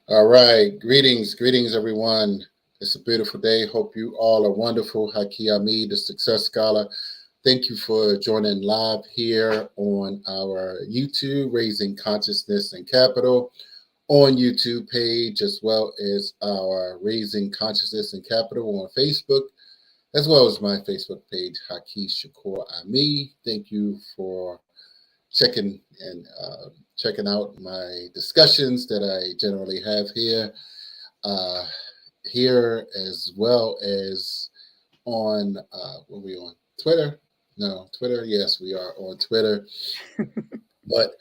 All right. Greetings, everyone. It's a beautiful day. Hope you all are wonderful. Haki Ami, the Success Scholar. Thank you for joining live here on our YouTube, Raising Consciousness and Capital, on YouTube page, as well as our Raising Consciousness and Capital on Facebook, as well as my Facebook page, Haki Shakur Ami. Thank you for checking out my discussions that I generally have uh, here as well as on what are we on Twitter? No, Twitter. Yes, we are on Twitter. But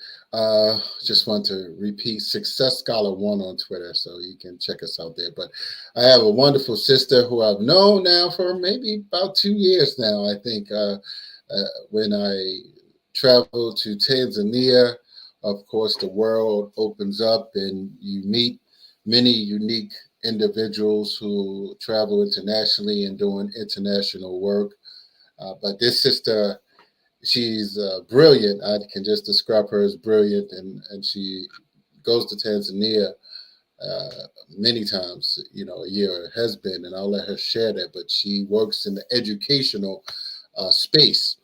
just want to repeat Success Scholar One on Twitter, so you can check us out there. But I have a wonderful sister who I've known now for maybe about 2 years now. I think when I travel to Tanzania, of course, the world opens up and you meet many unique individuals who travel internationally and doing international work. But this sister, she's brilliant. I can just describe her as brilliant, and she goes to Tanzania many times, a year has been, and I'll let her share that. But she works in the educational space,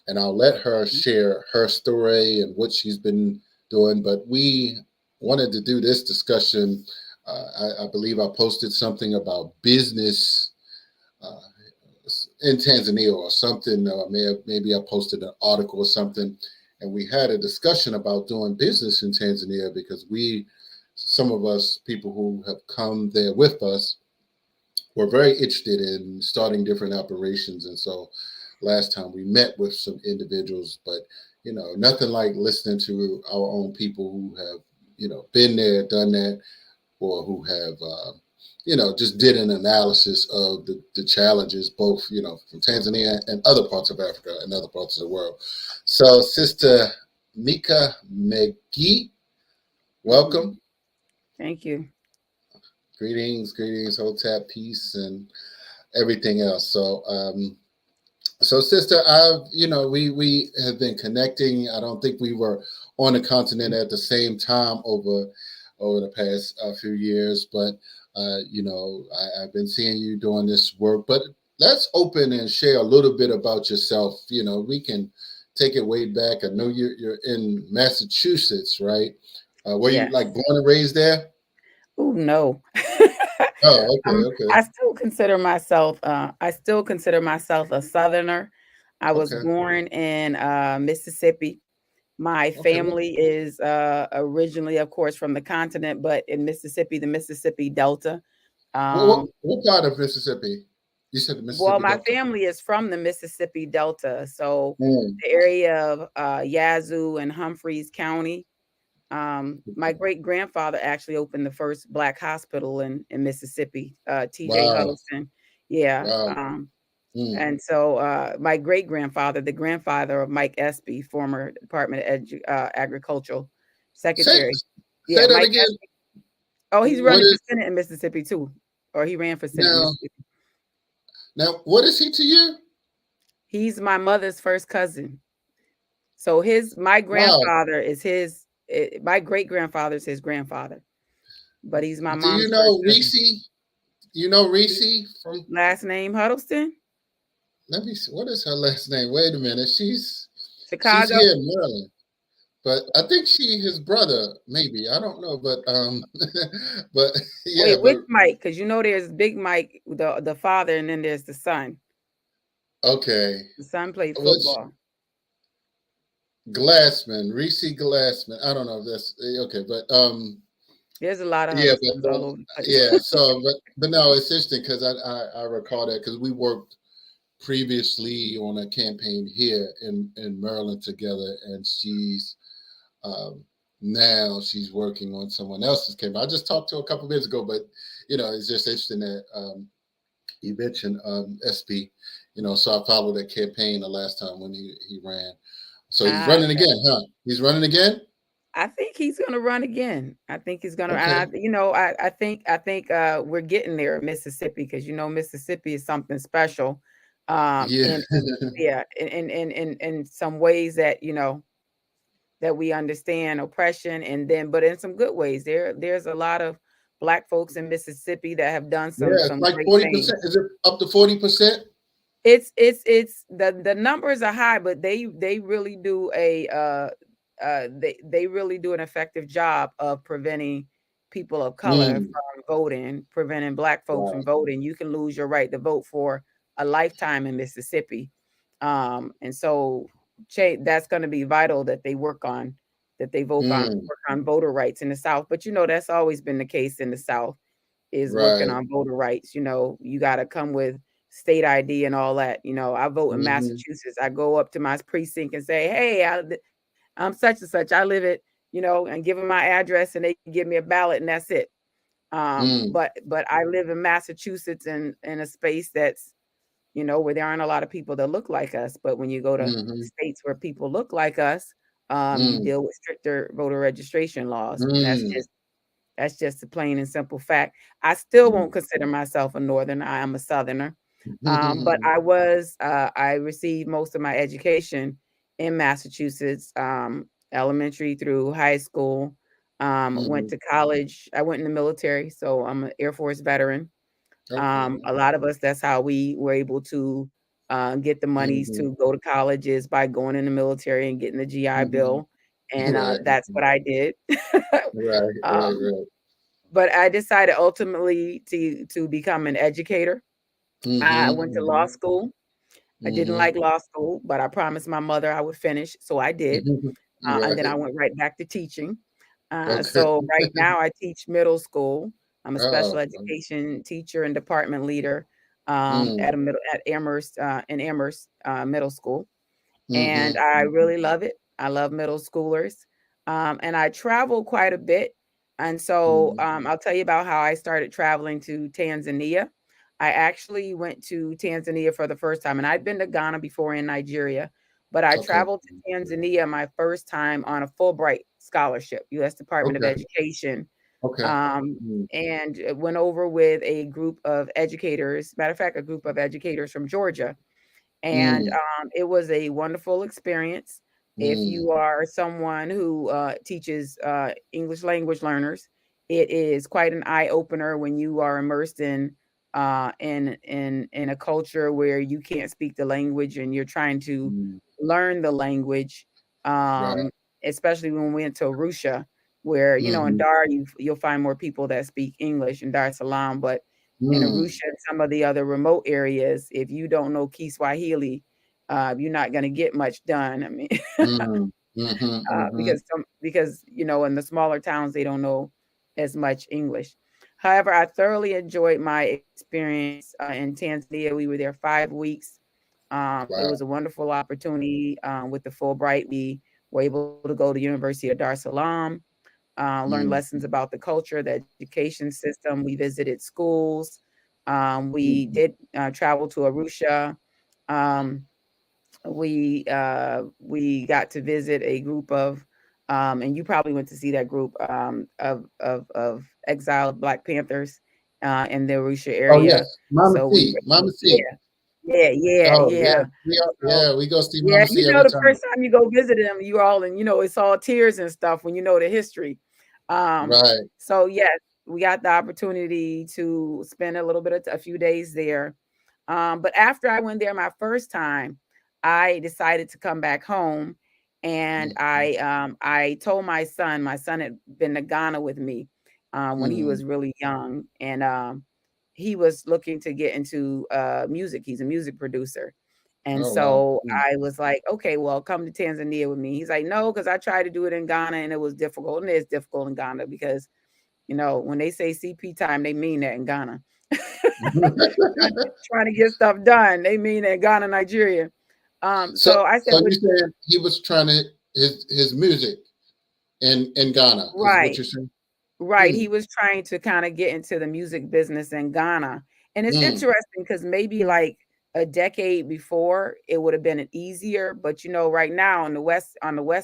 and I'll let her share her story and what she's been doing. But we wanted to do this discussion. I believe I posted something about business uh, in Tanzania or something. Maybe I posted an article or something, and we had a discussion about doing business in Tanzania because some of us, people who have come there with us, were very interested in starting different operations. And so last time we met with some individuals, but nothing like listening to our own people who have, been there, done that, or who have, just did an analysis of the challenges, both, from Tanzania and other parts of Africa and other parts of the world. So, Sister Mika McGee, welcome. Thank you. Greetings, Hotep, peace, and everything else. So, sister, we have been connecting. I don't think we were on the continent at the same time over the past few years, but I've been seeing you doing this work. But let's open and share a little bit about yourself. We can take it way back. I know you're in Massachusetts, right? Were you Yes. like born and raised there? Oh no. Oh, okay. I still consider myself. I still consider myself a Southerner. I was Okay. born in Mississippi. My Okay. family is originally, of course, from the continent, but in Mississippi, the Mississippi Delta. Um, What part of Mississippi? You said the well, Mississippi my Delta. family is from the Mississippi Delta, so Mm. the area of Yazoo and Humphreys County. My great grandfather actually opened the first black hospital in Mississippi, TJ Wow. Huddleston. Yeah. Wow. Mm. And so my great grandfather, the grandfather of Mike Espy, former Department of Agricultural Say Secretary. say Yeah, that Mike again. Espy. Oh, he's What running for is Senate in Mississippi too. Or he ran for Senate in now? Mississippi. Now, what is he to you? He's my mother's first cousin. So my Wow. grandfather is my great grandfather is his grandfather, but he's my Do you mom's first know cousin. Reese? You know Reese from? Last name Huddleston, Let me see. What is her last name? Wait a minute. She's Chicago. here in Maryland, but I think his brother. Maybe I don't know, but but yeah, Wait, but which Mike? Because there's Big Mike, the father, and then there's the son. okay. The son played Which football. Glassman, Reese Glassman. I don't know if that's okay, but There's a lot of yeah, Huddlestons but all over the place. yeah. So, but no, it's interesting because I recall that because we worked previously on a campaign here in Maryland together, and um, now she's working on someone else's campaign. I just talked to her a couple of minutes ago, but it's just interesting that you mentioned SP. So I followed that campaign the last time when he ran. So he's Ah, running again, huh? He's running again. I think he's going to run again. I think he's going to, Okay. and I think we're getting there in Mississippi because Mississippi is something special, Yeah. yeah, in some ways that that we understand oppression, and then but in some good ways there's a lot of Black folks in Mississippi that have done Yeah, it's some like great 40%. things. Is it up to 40%? It's the numbers are high, but they really do they really do an effective job of preventing people of color Mm, from voting, preventing Black folks wow. from voting. You can lose your right to vote for a lifetime in Mississippi. And so that's going to be vital that they work on, that they Mm, work on voter rights in the South. But that's always been the case in the South, is working right. on voter rights. You got to come with state ID and all that. I vote in Hmm. Massachusetts. I go up to my precinct and say, "Hey, I'm such and such. I live at," and give them my address, and they give me a ballot, and that's it. Mm, But I live in Massachusetts in a space that's, where there aren't a lot of people that look like us. But when you go to hmm. states where people look like us, you Mm, deal with stricter voter registration laws, and mm, that's just a plain and simple fact. I still mm. won't consider myself a Northerner. I am a Southerner. But I received most of my education in Massachusetts, elementary through high school. Went Mhm. to college. I went in the military, so I'm an Air Force veteran. Okay. A lot of us, that's how we were able to get the monies Mhm, to go to colleges, by going in the military and getting the GI mhm. Bill. And Right, that's what I did. right, right, um, right. but I decided ultimately to become an educator. I Mhm, went to law mhm, school. I didn't mhm. like law school, but I promised my mother I would finish, so I did. And then I Right. went right back to teaching. Okay. So right now I teach middle school. I'm a special Oh, education teacher and department leader mm, at Amherst in Amherst Middle School, and mhm, I mhm. really love it. I love middle schoolers, and I travel quite a bit. And so Mhm. I'll tell you about how I started traveling to Tanzania. I actually went to Tanzania for the first time, and I'd been to Ghana before, in Nigeria, but I Okay. traveled to Tanzania my first time on a Fulbright scholarship, U.S. Department of Okay. Education, Okay. um, Mm, and went over with a group of educators. Matter of fact, a group of educators from Georgia, and mm, it was a wonderful experience. If mm, you are someone who teaches English language learners, it is quite an eye opener when you are immersed in a culture where you can't speak the language and you're trying to mm. learn the language. Right. Um, Especially when we went to Arusha, where in Mhm. Dar you'll find more people that speak English in Dar es Salaam, but in Mm, Arusha and some of the other remote areas, if you don't know Kiswahili, you're not going to get much done. I mean, mhm, mhm, mhm, because in the smaller towns they don't know as much English. However, I thoroughly enjoyed my experience in Tanzania. We were there 5 weeks. It wow. was a wonderful opportunity with the Fulbright. We were able to go to the University of Dar es Salaam, learn Mm, lessons about the culture, the education system. We visited schools. We mhm, did travel to Arusha. Um, we got to visit a group of, and you probably went to see that group of exiled Black Panthers in the Arusha oh, area. yes. Mama So we C. were Mama able, C. yeah, yeah, yeah, Oh, yeah. yeah. So Yeah, we go see yeah, Mama C every the time. first time you go visit them, you all and it's all tears and stuff when you know the history. Um, Right. so yes, we got the opportunity to spend a few days there. But after I went there my first time, I decided to come back home, and Mhm, I told my son had been to Ghana with me when he mhm. was really young, and he was looking to get into music. He's a music producer. And Oh, wow. so Mm. I was like, okay, well, come to Tanzania with me. He's like, no, because I tried to do it in Ghana and it was difficult. And it's difficult in Ghana because, when they say CP time, they mean that in Ghana. Trying to get stuff done, they mean that in Ghana, Nigeria. So, So I said, so well, you saying he was trying to his music in Ghana is what right. you're saying? Right, he Mm, was trying to kinda get into the music business in Ghana, and it's mm, interesting because maybe, like, a decade before, it would have been an easier, but, right now on the west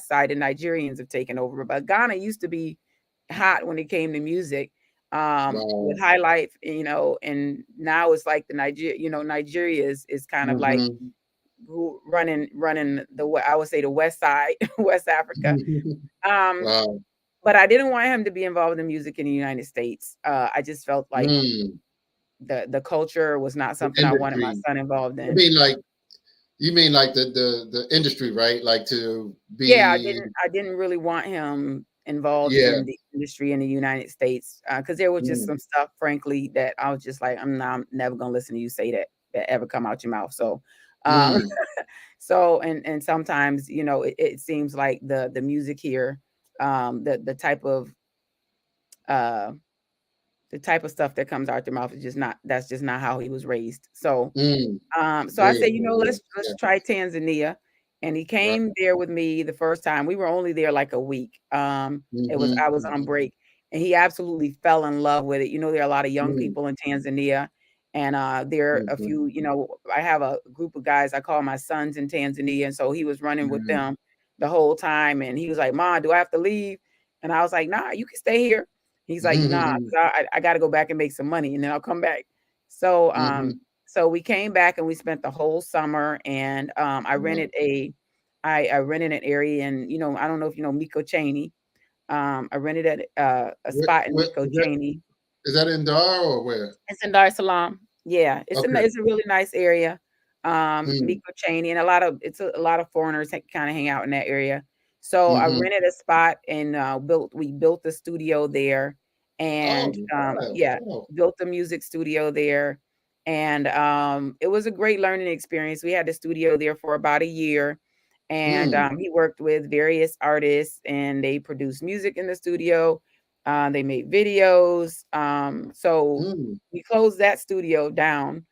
side, the Nigerians have taken over, but Ghana used to be hot when it came to music, with wow. High Life, and now it's like Nigeria is kind of like Mhm. running I would say the west side, West Africa, um Wow. but I didn't want him to be involved in music in the United States. I just felt like Mm. the culture was not The something I wanted my industry. son involved I in. mean, like you mean like the industry, right? Like to Yeah, be, I didn't really want him involved yeah. in the industry in the United States, because there was just Mm. some stuff, frankly, that I was just like, I'm never gonna listen to you say that ever come out your mouth. So, um, Mm. so and sometimes, it seems like the music here, the uh the type of stuff that comes out your mouth is just not that's just not how he was raised. Mm. So I Very said, appropriate. let's Yeah. try Tanzania. And he Right. came there with me the first time. We were only there like a week. Mm-hmm. I was on Mm-hmm. break, and he absolutely fell in love with it. There are a lot of young Mm. people in Tanzania, and there are a Mm-hmm. few. I have a group of guys I call my sons in Tanzania, and so he was running with Mm. them the whole time. And he was like, "Ma, do I have to leave?" And I was like, "Nah, you can stay here." He's like, "Nah, Mm-hmm. 'cause I got to go back and make some money, and then I'll come back." So Mm-hmm. so we came back and we spent the whole summer, and Wow. I rented an area, and I don't know if you know Miko Cheney. I rented a spot in What Miko Cheney. is that in Dar or where? It's in Dar es Salaam. Yeah, Okay. it's a really nice area. Mm. Miko Cheney, and a lot of foreigners kind of hang out in that area. So I Mm-hmm. rented a spot, and we built a studio there, Oh, and wow. yeah, Wow. built a music studio there, and it was a great learning experience. We had the studio there for about a year, and Mm. he worked with various artists, and they produced music in the studio. They made videos. So Mm. we closed that studio down,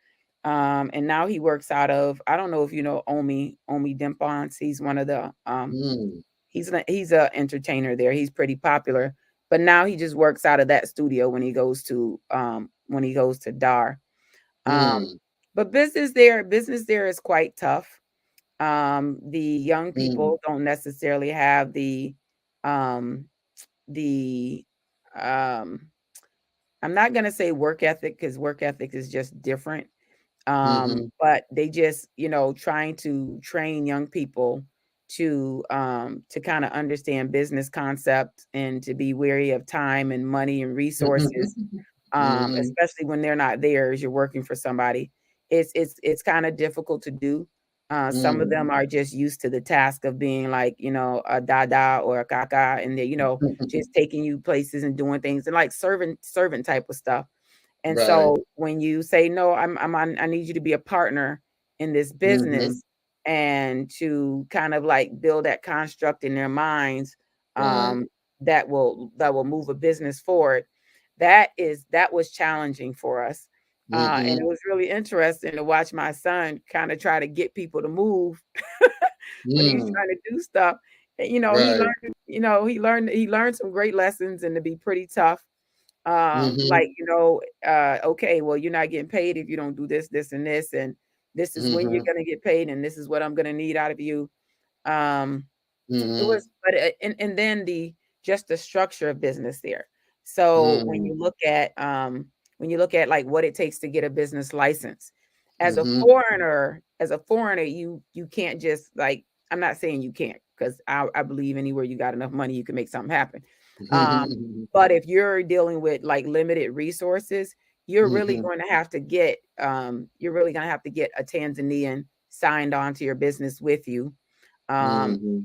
and now he works out of, I don't know if you know Omi Dimpons. He's one of the Mm. he's a entertainer there. He's pretty popular, but now he just works out of that studio when he goes to Dar. Um, Mm. but business there is quite tough. The young Mm. people don't necessarily have um the um I'm not gonna say work ethic, because work ethic is just different. Mm-hmm. But they just, trying to train young people to kind of understand business concepts and to be wary of time and money and resources, Mm-hmm. especially when they're not there as you're working for somebody. It's kind of difficult to do. Some of Mm. them are just used to the task of being like, a dada or a kaka, and they, just taking you places and doing things, and like servant type of stuff. And Right. so when you say, "No, I need you to be a partner in this Mm-hmm. business," and to kind of like build that construct in their minds, Right. um, that will move a business forward. That was challenging for us. And it Mm-hmm. was really interesting to watch my son kind of try to get people to move when he's Mm. trying to do stuff. And, Right. he learned some great lessons, and to be pretty tough. Mm-hmm. Like, okay, well, you're not getting paid if you don't do this, this, and this, and this is when you're Mm-hmm. gonna get paid, and this is what I'm gonna need out of you. Um, it Mm-hmm. was, but and then the structure of business there. So Mm. when you look at like what it takes to get a business license, Mm-hmm. as a foreigner, you can't just like, I'm not saying you can't, because I believe anywhere you got enough money, you can make something happen. Um, but if you're dealing with like limited resources, Mm-hmm. you're really gonna have to get a Tanzanian signed on to your business with you. Um, Mm-hmm.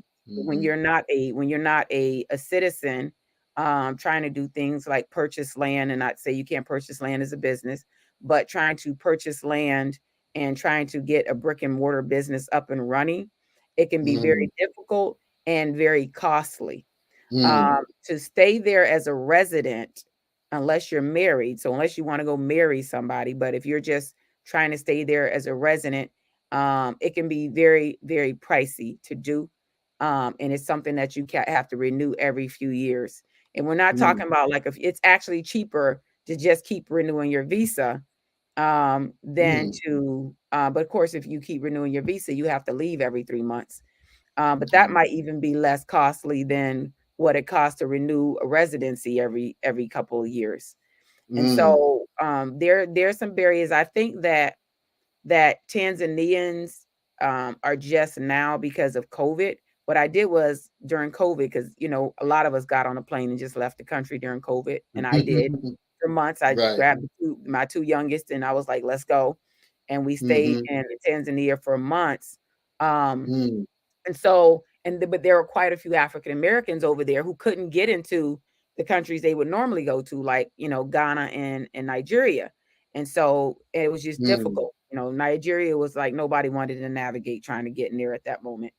when Mm-hmm. you're not a citizen, trying to do things like purchase land, and not say you can't purchase land as a business, but trying to purchase land and trying to get a brick and mortar business up and running, it can be Mm-hmm. very difficult and very costly. Mm. To stay there as a resident, unless you're married, so unless you want to go marry somebody, but if you're just trying to stay there as a resident, it can be very, very pricey to do. And it's something that you have to renew every few years. And we're not Mm. talking about like, if it's actually cheaper to just keep renewing your visa, than Mm. to, but of course, if you keep renewing your visa, you have to leave every 3 months. But that Mm. might even be less costly than what it costs to renew a residency every couple of years. And Mm. so there's some barriers. I think that Tanzanians are just now, because of COVID, what I did was during COVID, because a lot of us got on a plane and just left the country during COVID, and I did for months. I Right. grabbed my two youngest, and I was like, "Let's go," and we stayed Mm-hmm. in Tanzania for months. Um, Mm, and so, but there were quite a few African Americans over there who couldn't get into the countries they would normally go to, like, Ghana and Nigeria. And so it was just mm. difficult. Nigeria was like nobody wanted to navigate trying to get in there at that moment.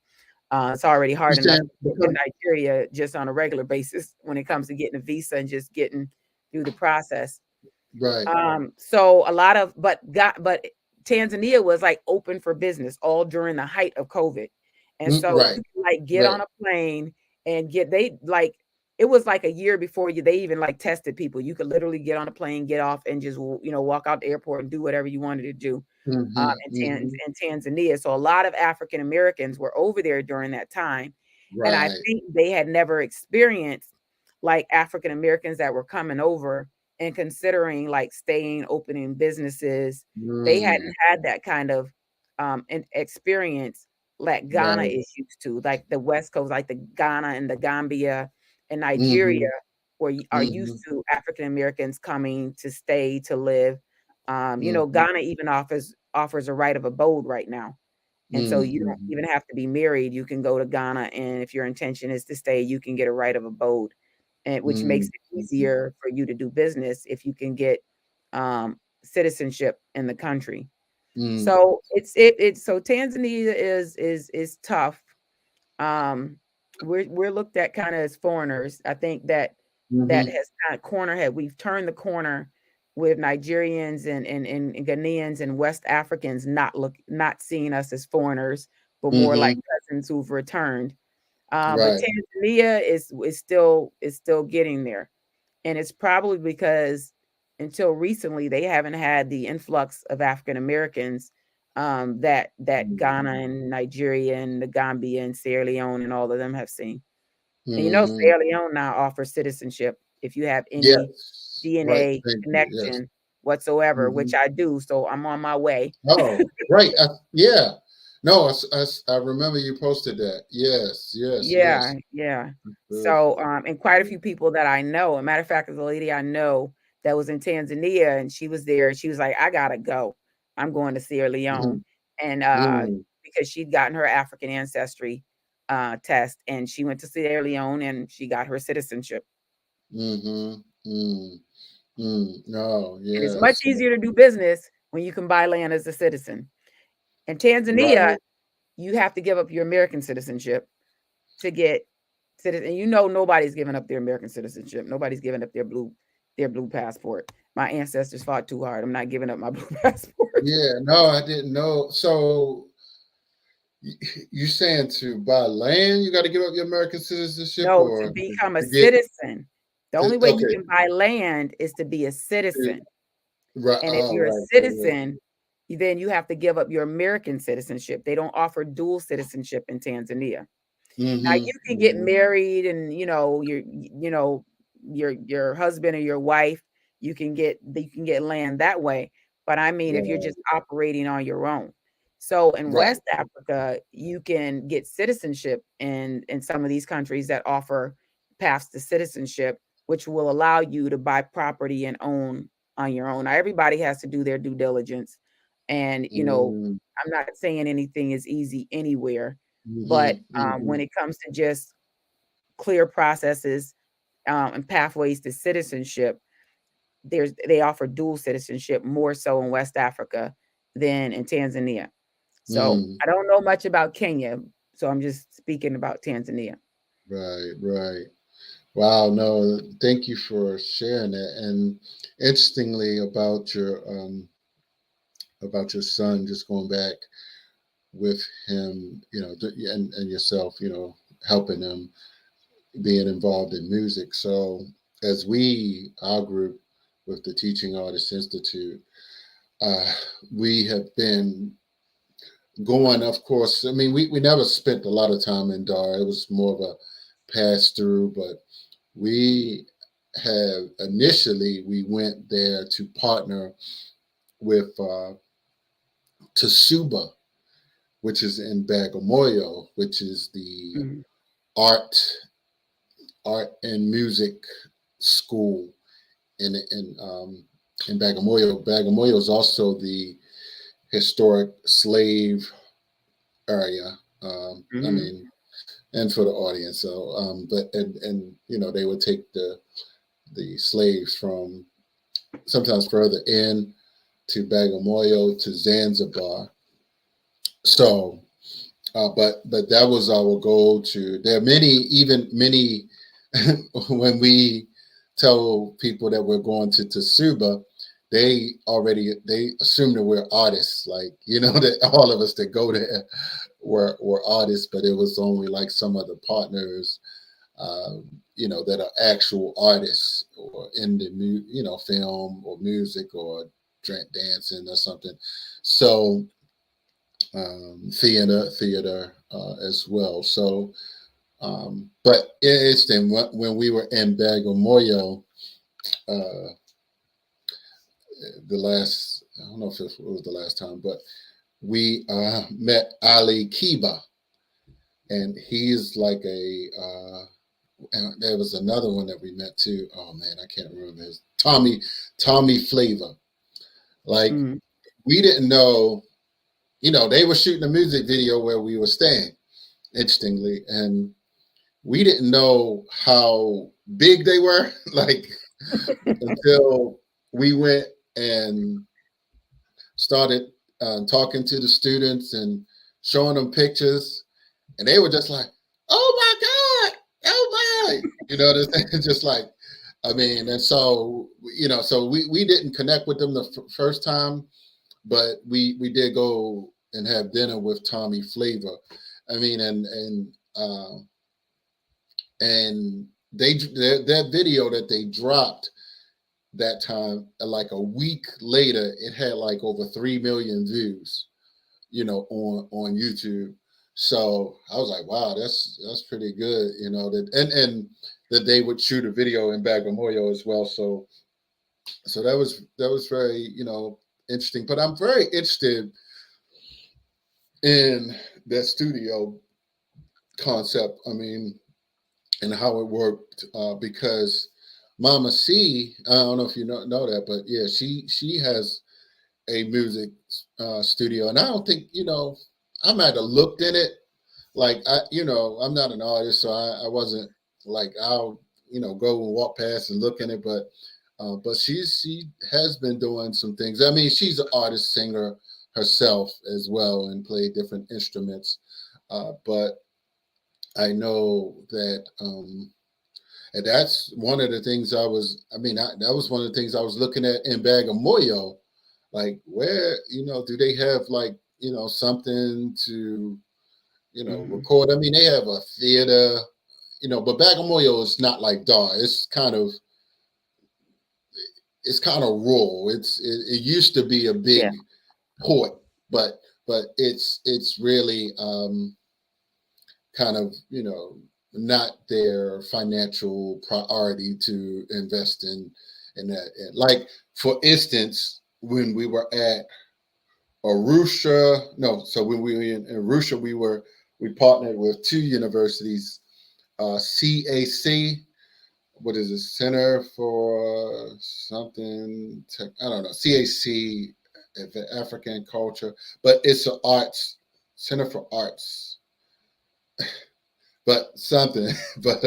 It's already You hard enough saying to get to Nigeria just on a regular basis when it comes to getting a visa and just getting through the process. right. So a lot of but Tanzania was like open for business all during the height of COVID. And so Right. you can like get Right. on a plane and it was like a year before they even like tested people. You could literally get on a plane, get off, and just walk out the airport and do whatever you wanted to do Mm-hmm. in Mm-hmm. Tanzania. So a lot of African Americans were over there during that time, and I Right. think they had never experienced like African Americans that were coming over and considering like staying, opening businesses. They Mm, hadn't had that kind of an experience like Ghana right. is used to, like the West Coast, like the Ghana and the Gambia and Nigeria, Mm-hmm. where you are Mm-hmm. used to African Americans coming to stay to live. Mm-hmm. Ghana even offers a right of abode right now. And so you don't Mm-hmm. even have to be married. You can go to Ghana, and if your intention is to stay, you can get a right of abode, and which makes it Mm-hmm. easier for you to do business if you can get citizenship in the country. Mm, So it's so Tanzania is tough. Um, we're looked at kind of as foreigners. I think that mm-hmm. has kind of we've turned the corner with Nigerians and Ghanaians and West Africans not seeing us as foreigners, but more like Mm-hmm. cousins who've returned. But Right. Tanzania is still getting there. And it's probably because until recently they haven't had the influx of African Americans that Ghana and Nigeria and the Gambia and Sierra Leone and all of them have seen. And Mm-hmm. Sierra Leone now offers citizenship if you have any Yes. Right. DNA Thank you. Yes. connection whatsoever, which Mm-hmm. I do. So I'm on my way. Oh, right. Yeah. No, I remember you posted that. Yes. Yes. Yeah, Yes. yeah. So, Beautiful. and quite a few people that I know. A matter of fact, there's a lady I know that was in Tanzania, and she was there, and she was like, "I gotta go. I'm going to Sierra Leone," Mhm. and Mm, because she'd gotten her African ancestry test, and she went to Sierra Leone, and she got her citizenship. mhm, mm, no, And it's much yes, easier to do business when you can buy land as a citizen. In Tanzania, right, you have to give up your American citizenship to get citizen. Nobody's giving up their American citizenship. Nobody's giving up their blue passport. My ancestors fought too hard. I'm not giving up my blue passport. yeah, no, I didn't know. So y- you saying to buy land, you got to give up your American citizenship, No, to or become a to get citizen. The only way you okay, can buy land is to be a citizen. right? And if All you're a right, right, citizen, then you have to give up your American citizenship. They don't offer dual citizenship in Tanzania. Now you can get mm-hmm, married and your husband or your wife, you can get land that way. But I mean if you're right, just operating on your own. So in right, West Africa, you can get citizenship in some of these countries that offer paths to citizenship, which will allow you to buy property and own on your own. Now everybody has to do their due diligence. And mm, I'm not saying anything is easy anywhere, but mm-hmm, mm-hmm, when it comes to just clear processes and pathways to citizenship, they offer dual citizenship more so in West Africa than in Tanzania. So mm, I don't know much about Kenya, so I'm just speaking about Tanzania. right, right. Wow, no, thank you for sharing that. And interestingly, about your son, just going back with him, and yourself, helping him, being involved in music. So, as our group with the Teaching Artists Institute, uh, we have been going, of course. I mean, we never spent a lot of time in Dar. It was more of a pass through, but we have initially we went there to partner with Tasuba which is in Bagamoyo, which is the Mhm. art art and music school in Bagamoyo. Bagamoyo is also the historic slave area. I Mhm. mean, and for the audience. So, but and they would take the slaves from sometimes further in to Bagamoyo to Zanzibar. So, but that was our goal. To there are many when we tell people that we're going to Tsuba, they assume that we're artists, like that all of us that go there were artists, but it was only like some of the partners, that are actual artists or in the film or music or dancing or something. So theater as well. So, but it's then when we were in Bagamoyo, uh, the last I don't know if it was the last time, but we met Ali Kiba, and he's like and there was another one that we met too. Oh man, I can't remember his Tommy Flavor. Like Mhm. we didn't know, they were shooting a music video where we were staying, interestingly, and we didn't know how big they were, like until we went and started talking to the students and showing them pictures, and they were just like, "Oh my God, oh my!" Just like, I mean, and so so we didn't connect with them the first time, but we did go and have dinner with Tommy Flavor. I mean, and that video that they dropped that time, like a week later, it had like over 3 million views, on YouTube. So I was like, wow, that's pretty good, that and that they would shoot a video in Bagamoyo as well. So that was very, interesting. But I'm very interested in that studio concept. I mean, and how it worked, because Mama C, I don't know if you know that, but yeah, she has a music studio, and I don't think I might have looked in it. Like I'm not an artist, so I wasn't like I'll go and walk past and look in it, but she has been doing some things. I mean, she's an artist singer herself as well and played different instruments, but I know that. And that's one of the things that was one of the things I was looking at in Bagamoyo. Like, where, do they have like, something to, Mhm. record? I mean, they have a theater, but Bagamoyo is not like Dar. It's kind of rural. It used to be a Yeah. big port, but it's really kind of not their financial priority to invest in that. And like, for instance, when we were at Arusha, no, so when we were in Arusha, we partnered with two universities, CAC, what is it, Center for something, I don't know, CAC, African Culture, but it's an arts center for arts, but something. but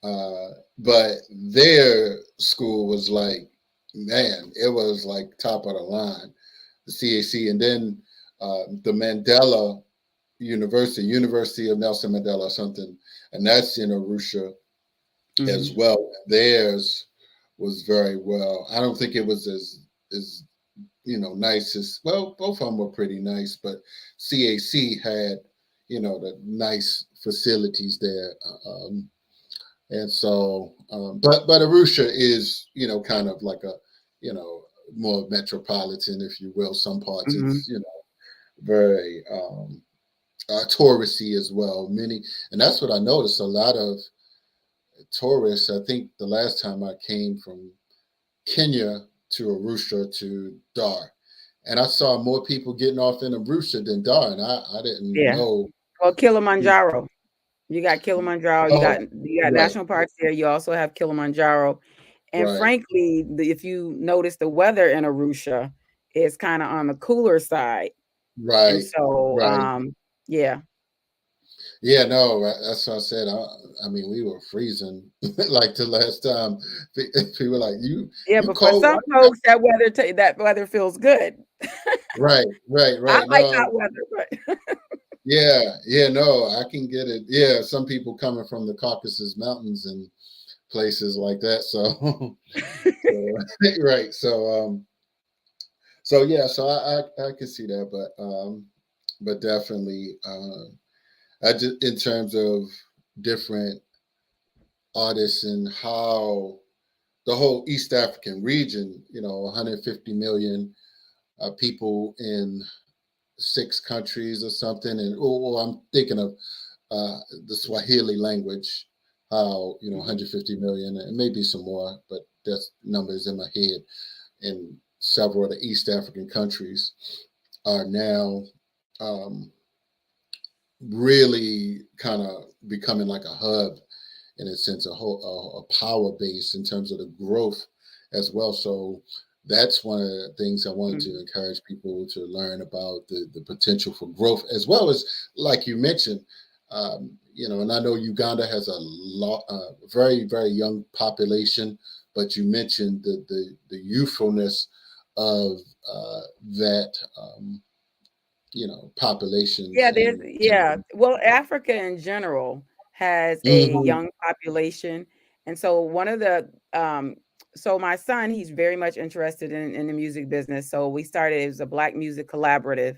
uh, but their school was like, man, it was like top of the line, the CAC, and then the Mandela University of Nelson Mandela, or something, and that's in Arusha as Mhm. well. Theirs was very well. I don't think it was as nice as, well, both of them were pretty nice, but CAC had the nice facilities there. And so, but Arusha is, kind of like a, you know, more metropolitan, if you will. Some parts Mhm. it's, very touristy as well. And that's what I noticed. A lot of tourists. I think the last time I came from Kenya to Arusha to Dar, and I saw more people getting off in Arusha than Dar, and I didn't Yeah. know. Well, Kilimanjaro. You got Kilimanjaro. Oh, You got right, national parks there. You also have Kilimanjaro. And right, frankly, if you notice the weather in Arusha is kind of on the cooler side. And right, so, right. yeah. Yeah, no, that's what I said. I mean, we were freezing like the last time. People were like, Yeah, you but for cold? some folks, that weather feels good. Right, right, I right. like No, hot weather, but yeah, yeah, no, I can get it. Yeah, some people coming from the Caucasus Mountains and places like that. So, so right. So yeah, so I can see that, but definitely, I just in terms of different artists and how the whole East African region, 150 million people in 6 countries or something, and I'm thinking of the Swahili language, how Mhm. 150 million, and maybe some more, but that's numbers in my head. In several of the East African countries are now um, really kind of becoming like a hub in a sense, a power base in terms of the growth as well. So that's one of the things I wanted to Mhm. encourage people to learn about the potential for growth, as well as, like you mentioned, and I know Uganda has a lot, very, very young population, but you mentioned the youthfulness of that, populations Yeah, in yeah. Tanzania. Well, Africa in general has a Hmm. young population. And so one of the so my son, he's very much interested in the music business. So we started as a Black music collaborative.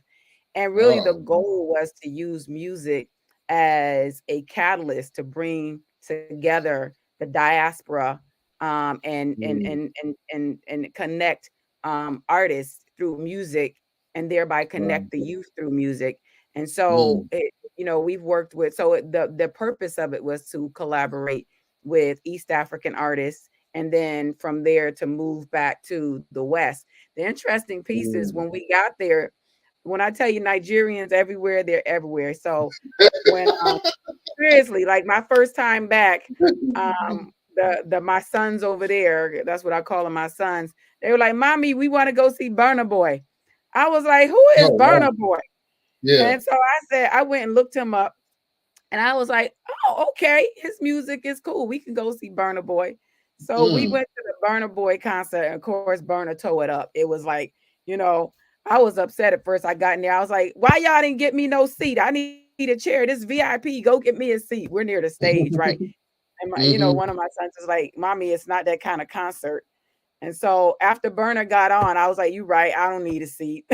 And really the Oh, goal was to use music as a catalyst to bring together the diaspora mm, and connect artists through music and thereby right. connect the youth through music. And so Mm, we've worked with the purpose of it was to collaborate with East African artists and then from there to move back to the West. The interesting piece is mm. when we got there, when I tell you Nigerians everywhere, they're everywhere. So when seriously, like my first time back, the my sons over there, that's what I call them, my sons. They were like, "Mommy, we want to go see Burna Boy." I was like, "Who is Oh, wow. Burna Boy?" Yeah. And so I said, I went and looked him up, and I was like, "Oh, okay, his music is cool. We can go see Burna Boy." So we Mm. went to the Burna Boy concert, and of course, Burna tore it up. It was like, you know, I was upset at first. I got in there. I was like, "Why y'all didn't get me no seat? I need a chair. This VIP. Go get me a seat. We're near the stage, right?" And one of Mhm. my sons is like, "Mommy, it's not that kind of concert." And so after Burner got on, I was like, "You right. I don't need a seat."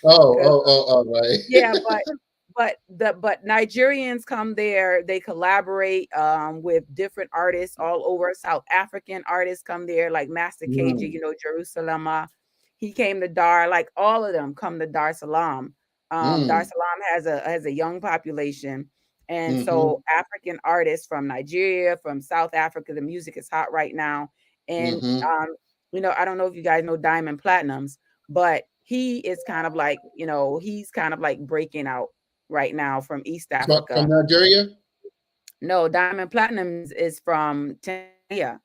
Oh, 'Cause oh, oh, right. yeah, but Nigerians come there, they collaborate with different artists all over. South African artists come there, like Master KG, Mm, Jerusalem. He came to Dar, like all of them come to Dar Salaam. Dar mm, Salaam has a young population. And mhm, so African artists from Nigeria, from South Africa, the music is hot right now. And mhm. I don't know if you guys know Diamond Platinums, but he is kind of like, he's kind of like breaking out right now from East From Africa. Nigeria? No, Diamond Platinums is from Tanzania.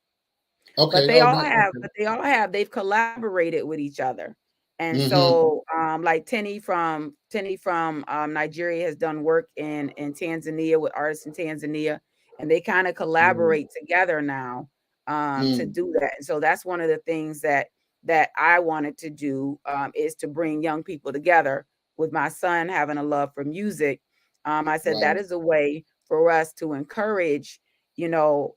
But Okay. they Oh, all no. have Okay. they've collaborated with each other. And Mhm, so like Tenny from Nigeria has done work in Tanzania with artists in Tanzania, and they kind of mm, collaborate together now to mm, do that. And so that's one of the things that I wanted to do is to bring young people together with my son having a love for music. I said that right. is a way for us to encourage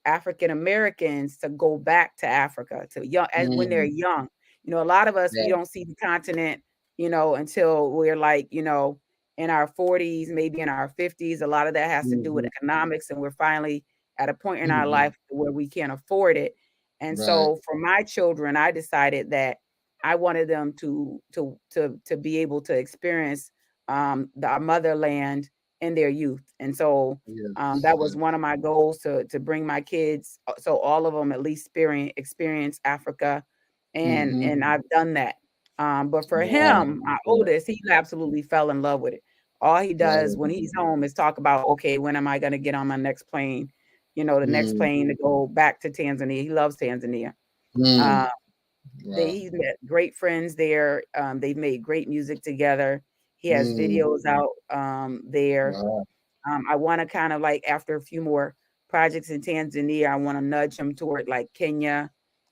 African Americans to go back to Africa to young as when they're Mm, young. A lot of us we right. don't see the continent, until we're like, in our 40s, maybe in our 50s. A lot of that has to do with Mhm, economics, and we're finally at a point in our mhm. life where we can't afford it. And Right. so for my children, I decided that I wanted them to be able to experience our motherland in their youth. And so Yes. that was Yes. one of my goals to bring my kids, so all of them at least experience Africa, and Mhm. I've done that. But for Wow. him, my oldest, he absolutely fell in love with it. All he does Right. when he's home is talk about, okay, when am I going to get on my next plane? The next Mm, plane to go back to Tanzania. He loves Tanzania. mm, Uh, wow. he's met great friends there. They've made great music together. He has Mm, videos out there. wow. I want to kind of like after a few more projects in Tanzania, I want to nudge him toward like Kenya,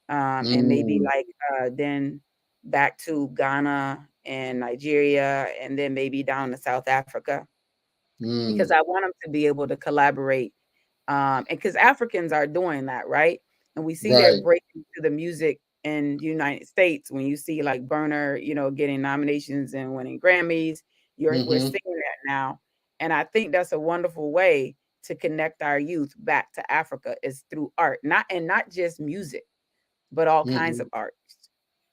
and maybe Mm, like then back to Ghana and Nigeria, and then maybe down to South Africa because mm, I want them to be able to collaborate. And because Africans are doing that, right? And we see that right. breaking to the music in the United States when you see like Burner, getting nominations and winning Grammys. We're Mm-hmm. seeing that now. And I think that's a wonderful way to connect our youth back to Africa is through art, not just music but all kinds Mm-hmm. of art.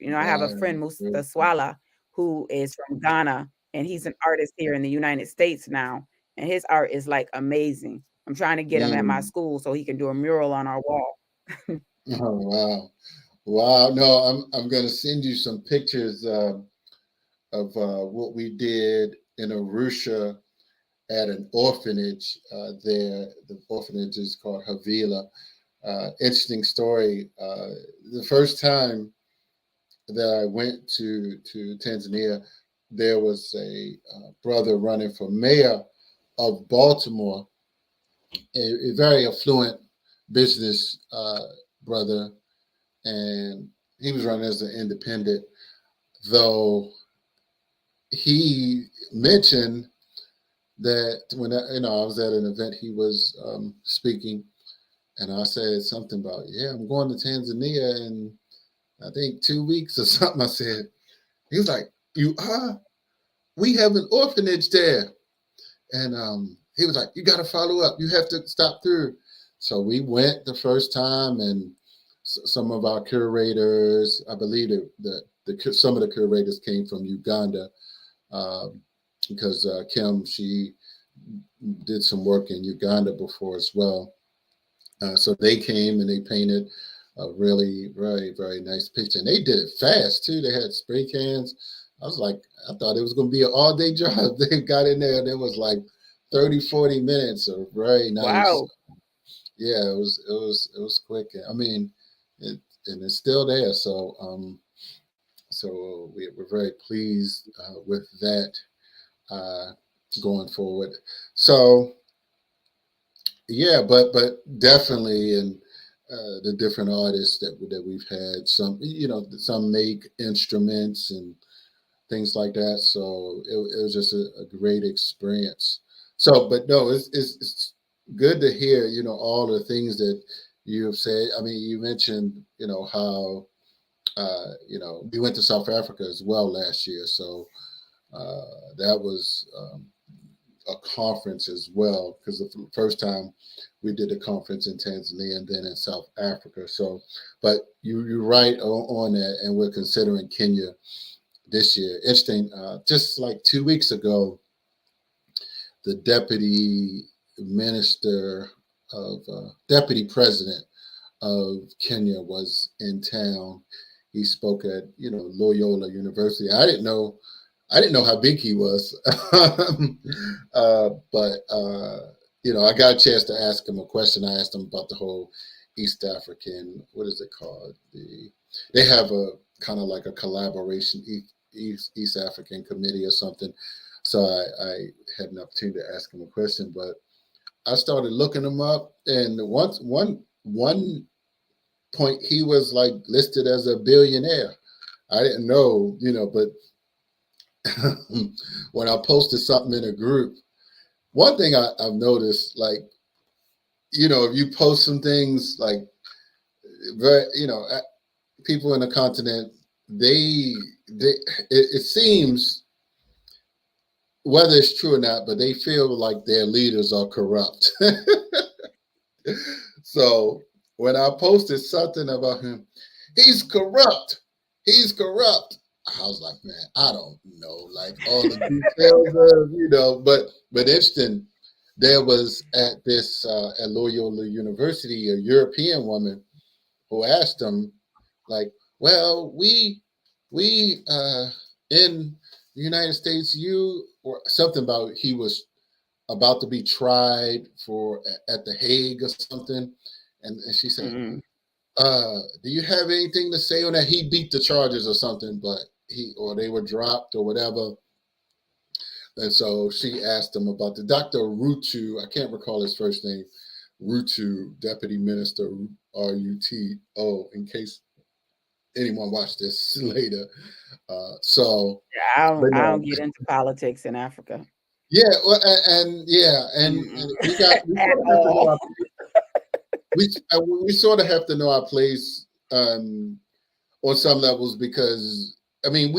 I have a Right. friend, Musa Very cool. Swala, who is from Ghana, and he's an artist here in the United States now, and his art is like amazing. I'm trying to get him at my Mm. school so he can do a mural on our wall. Oh, wow. Wow. No, I'm gonna send you some pictures of what we did in Arusha at an orphanage there. The orphanage is called Havila. Interesting story. The first time that I went to Tanzania, there was a brother running for mayor of Baltimore, a very affluent business brother, and he was running as an independent. Though he mentioned that when I was at an event, he was speaking, and I said something about, yeah, I'm going to Tanzania in I think 2 weeks or something. I said, he was like, you are? We have an orphanage there. And he was like, you got to follow up. You have to stop through. So we went the first time, and some of our curators, I believe some of the curators came from Uganda, um, because Kim, she did some work in Uganda before as well. So they came and they painted a really very very nice picture, and they did it fast too. They had spray cans. I was like, I thought it was going to be an all day job. They got in there, and it was like 30, 40 minutes of very nice. Wow. Yeah, it was quick. I mean, it and it's still there. So we're very pleased with that uh, going forward. So yeah, but definitely, and the different artists that we've had, some make instruments and things like that. So it was just a great experience. So, but no, it's good to hear, all the things that you have said. I mean, you mentioned, how, we went to South Africa as well last year. So that was a conference as well, because the first time we did a conference in Tanzania and then in South Africa. So, but you're right on that, and we're considering Kenya this year. Interesting. Just like 2 weeks ago, the deputy president of Kenya was in town. He spoke at Loyola University. I didn't know how big he was, but I got a chance to ask him a question. I asked him about the whole East African, what is it called? They have a kind of like a collaboration East African committee or something. So I had an opportunity to ask him a question, but I started looking him up, and one point he was like listed as a billionaire. I didn't know, but when I posted something in a group, one thing I've noticed, like, if you post some things like very, people in the continent, they it seems, whether it's true or not, but they feel like their leaders are corrupt. So when I posted something about him, he's corrupt. He's corrupt. I was like, man, I don't know, like all the details of, but interesting. There was at Loyola University a European woman who asked him, like, well, we we in the United States, you or something about he was about to be tried for at the Hague or something, and she said, Mm-mm. "Do you have anything to say on that?" He beat the charges or something, but he or they were dropped or whatever. And so she asked him about the Dr. Rutu. I can't recall his first name. Rutu, Deputy Minister RUTO, in case anyone watched this later. I But don't I no, don't get into politics in Africa. yeah, well, and yeah, and Mm-mm. we At sort of have to know all. we sort of have to know our place on some levels because I mean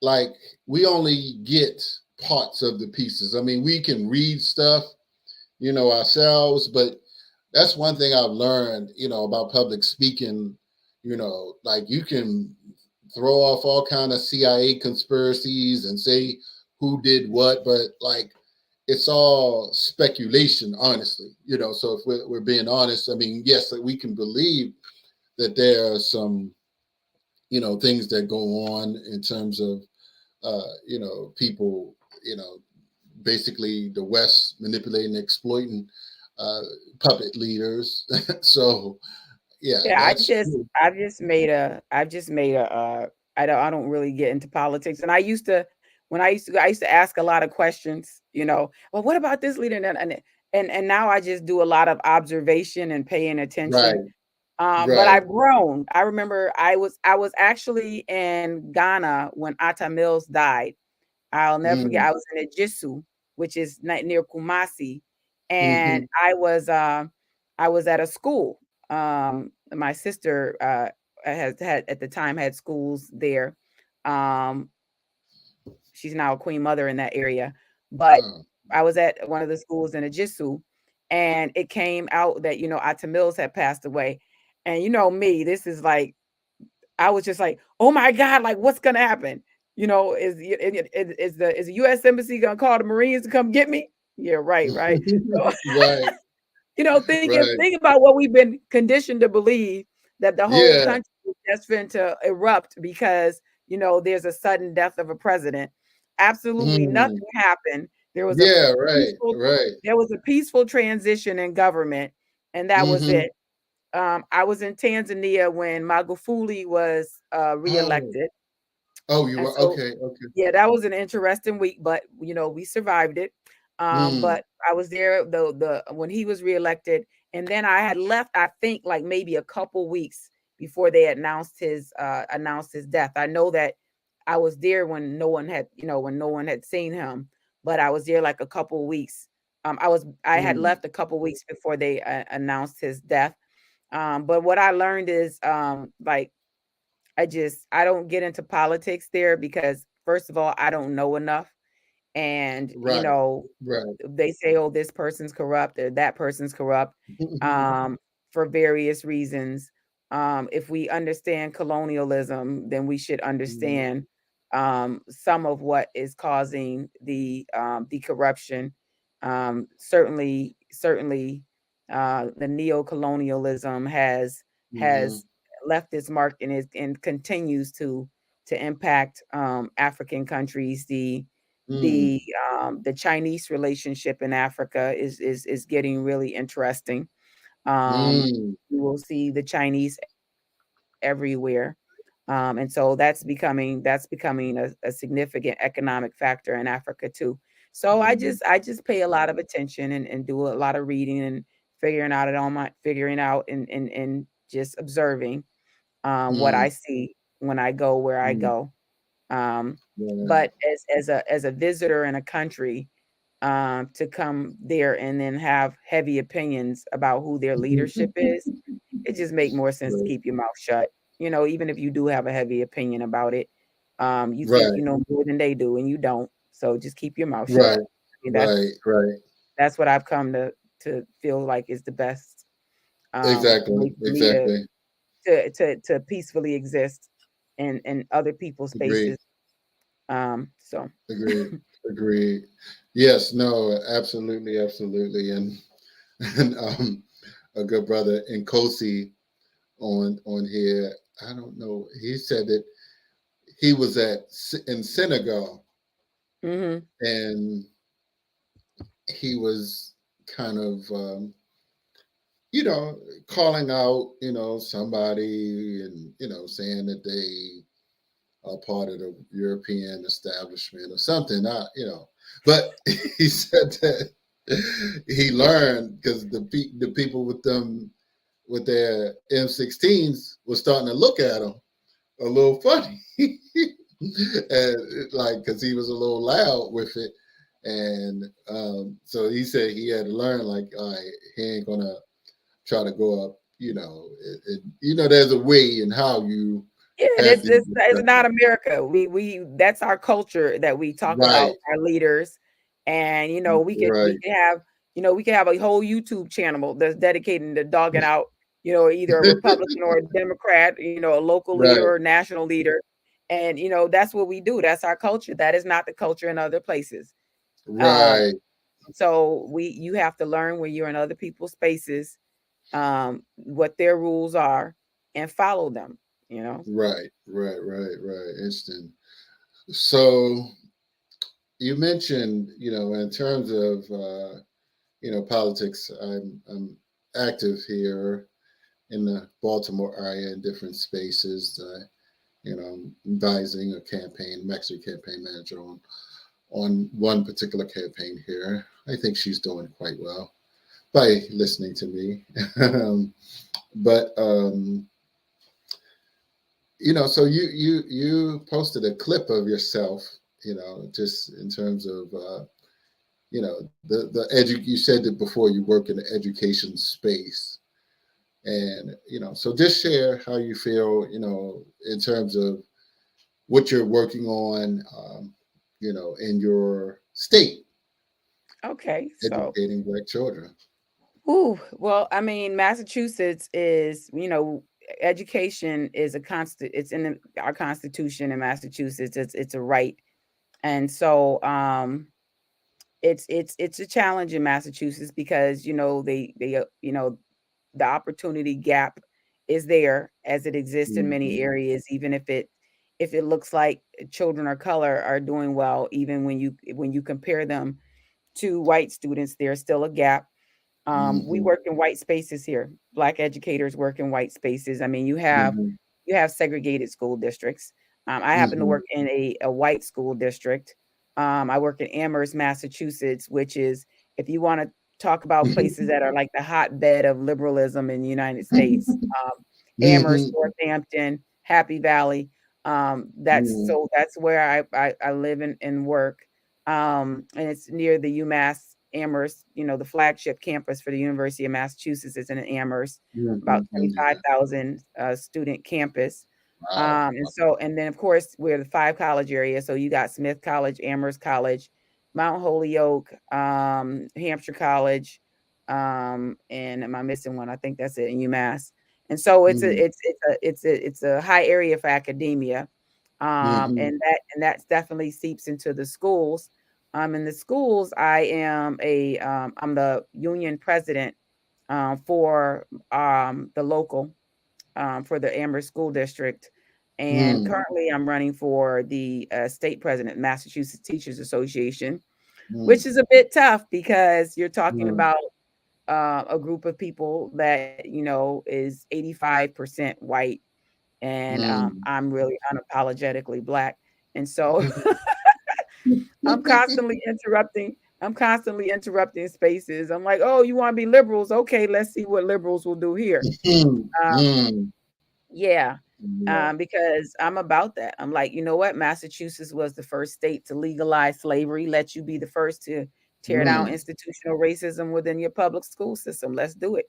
like we only get parts of the pieces. I mean we can read stuff, ourselves, but that's one thing I've learned, about public speaking. Like you can throw off all kind of CIA conspiracies and say who did what, but like it's all speculation, honestly. So if we're being honest, I mean, yes, we can believe that there are some, things that go on in terms of, people, you know, basically the West manipulating, exploiting uh, puppet leaders. So yeah, Yeah, that's true. I've just made a I don't really get into politics. And I used to when I used to ask a lot of questions, well, what about this leader? And now I just do a lot of observation and paying Right, attention. But right. I've grown. I remember I was actually in Ghana when Atta Mills died. I'll never forget. Mm, I was in Ejisu, which is near Kumasi, and hmm. I was at a school. My sister has had at the time had schools there. Um, she's now a queen mother in that area, but Oh. I was at one of the schools in Ejisu, and it came out that Atta Mills had passed away, and me, this is like I was just like, "Oh my god, like what's gonna happen?" Is the U.S. embassy gonna call the Marines to come get me? Yeah, right, right. So, Right, right. think about what we've been conditioned to believe that the whole Yeah. country is just going to erupt because there's a sudden death of a president. Absolutely Mm. nothing happened. There was a Yeah, right, peaceful, right. there was a peaceful transition in government, and that was Hmm. it. I was in Tanzania when Magufuli was Oh, reelected, oh, you and were so okay, okay. yeah, that was an interesting week, but we survived it. Mm, But I was there the when he was reelected, and then I had left. I think like maybe a couple weeks before they announced his death. I know that I was there when no one had seen him, but I was there like a couple weeks. I had mm. left a couple weeks before they announced his death. But what I learned is like I don't get into politics there because first of all, I don't know enough. And, Right, right. they say, oh, this person's corrupt or that person's corrupt, for various reasons. If we understand colonialism, then we should Mhm, understand some of what is causing the corruption. Certainly, the neo-colonialism has mhm, left its mark and continues to impact African countries. mm, The Chinese relationship in Africa is getting really interesting. mm, You will see the Chinese everywhere. And so that's becoming a significant economic factor in Africa too. So mm, I just pay a lot of attention and do a lot of reading and figuring out and just observing what I mm, see when I go where I mm. go. Um, Yeah. but as a visitor in a country, to come there and then have heavy opinions about who their leadership is, it just make more sense to Right, keep your mouth shut. Even if you do have a heavy opinion about it, you think right, you know more than they do, and you don't. So just keep your mouth shut. right, I mean, right, right. that's what I've come to feel like is the best Exactly, way for me to exactly. to peacefully exist in other people's Agree, spaces. So agree, agree. Yes, no, absolutely, absolutely. And a good brother Nkosi on here. I don't know. He said that he was in Senegal, Mm-hmm. and he was kind of calling out somebody, and saying that they are part of the European establishment or something. But he said that he learned because the people with them with their M16s was starting to look at him a little funny, and like because he was a little loud with it, and so he said he had to learn like, all right, he ain't gonna try to go up. There's a way in how you Yeah, have this these is not discussions. America. We that's our culture that we talk Right, about our leaders, and we right, could have we could have a whole YouTube channel that's dedicated to dogging out either a Republican or a Democrat, a local leader right, or national leader, and that's what we do. That's our culture. That is not the culture in other places. Um, right, so you have to learn when you're in other people's spaces, what their rules are, and follow them. You know. right. Interesting. So you mentioned, in terms of politics, I'm active here in the Baltimore area in different spaces. I'm advising a campaign, I'm actually a campaign manager on one particular campaign here. I think she's doing quite well by listening to me. But so you posted a clip of yourself, just in terms of you said that before you work in the education space, and so just share how you feel, in terms of what you're working on, in your state, Okay, so, educating Black children. ooh, well, I mean, Massachusetts is, education is a constant. It's in our Constitution in Massachusetts. It's a right, and so it's a challenge in Massachusetts because the opportunity gap is there as it exists in many Hmm. areas, even if it looks like children of color are doing well, even when you compare them to white students, there's still a gap. We Hmm. work in white spaces here. Black educators work in white spaces. I mean, Hmm. you have segregated school districts. I happen to Hmm. work in a white school district. I work in Amherst, Massachusetts, which is, if you want to talk about places that are like the hotbed of liberalism in the United States, Amherst, Hmm. Northampton, Happy Valley. That's where I live and work. And it's near the UMass Amherst, the flagship campus for the University of Massachusetts is in Amherst, about Yeah. 25,000 student campus. Wow. And then of course we're the five college area. So you got Smith College, Amherst College, Mount Holyoke, Hampshire College, and am I missing one? I think that's it in UMass. And so Mm-hmm. it's a high area for academia, Mm-hmm. and that definitely seeps into the schools. In the schools, I'm the union president for the local for the Amherst School District, and currently I'm running for the state president, Massachusetts Teachers Association, which is a bit tough because you're talking Mm-hmm. about a group of people that is 85% white, and I'm really unapologetically black, and so I'm constantly interrupting. I'm constantly interrupting spaces. I'm like, oh, you want to be liberals? Okay, let's see what liberals will do here. Um, Mm-hmm. yeah, Yeah. because I'm about that. I'm like, you know what? Massachusetts was the first state to legalize slavery. Let you be the first to tear down Mm. institutional racism within your public school system. Let's do it.